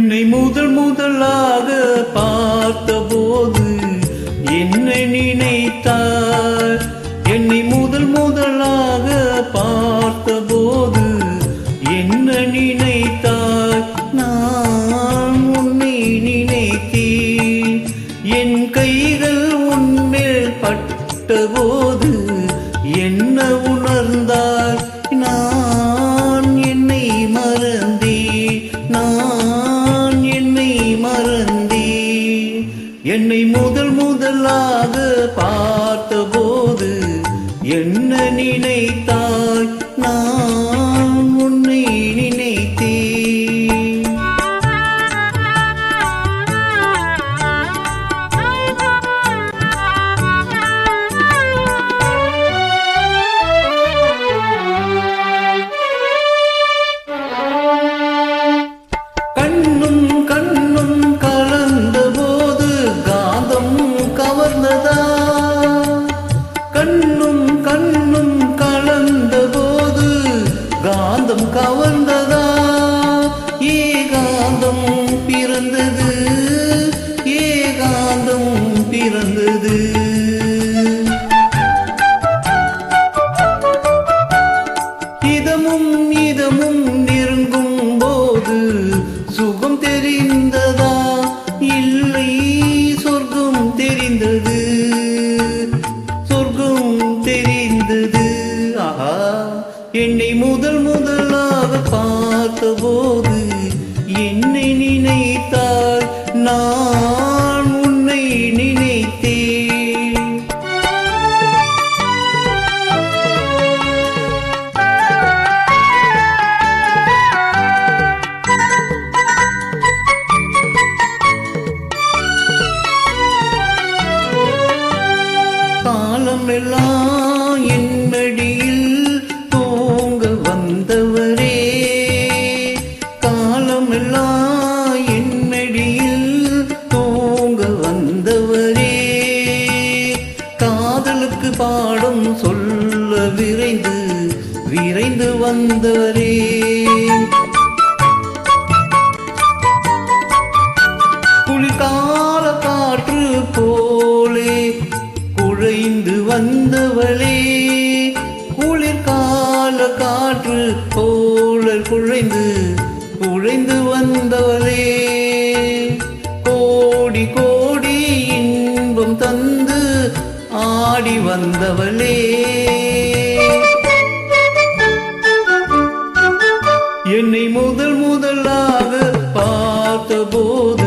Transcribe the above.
என்னை முதல் முதலாக பார்த்தபோது என்ன நினைத்தார்? என்னை முதல் முதலாக பார்த்தபோது என்ன நினைத்தார்? நான் உன்னை நினைத்தேன். என் கைகள் உன்மேல் பட்டபோது என்ன உணர்ந்தார்? நான் என்னை மறந்தேன், நான் என்னை மறந்தேன். என்னை முதல் முதலாக பார்த்தபோது என்ன நினைத்தாய்? நான் உன்னை நினைத்தேன். கண்ணும் கண்ணும் கலந்தபோது காந்தம் கவர்ந்ததா? கண்ணும் கண்ணும் கலந்தபோது காந்தம் கவர்ந்ததா? ஏகாந்தம் பிறந்தது, ஏகாந்தம் பிறந்தது. இதமும் இதமும் நெருங்கும் போது சுகம் தெரிந்ததா? இல்லை, சொர்க்கம் தெரிந்தது, சொர்க்கம் தெரிந்தது. ஆஹா, என்னை முதல் முதலாக பார்த்தபோது என்னை நினைத்தார்? நான் உன்னை நினைத்தேன். காலமெல்லாம் என்னடியில் தூங்க வந்தவரே, காலமெல்லாம் என்னடியில் தூங்க வந்தவரே, காதலுக்கு பாடம் சொல்ல விரைந்து விரைந்து வந்தவரே. குளிர்கால காற்று போலே குழைந்து வந்தவளே, குளிர்கால காற்று போல குழைந்து குழைந்து வந்தவளே, கோடி கோடி இன்பம் தந்து ஆடி வந்தவளே. என்னை முதல் முதலாக பார்த்தபோது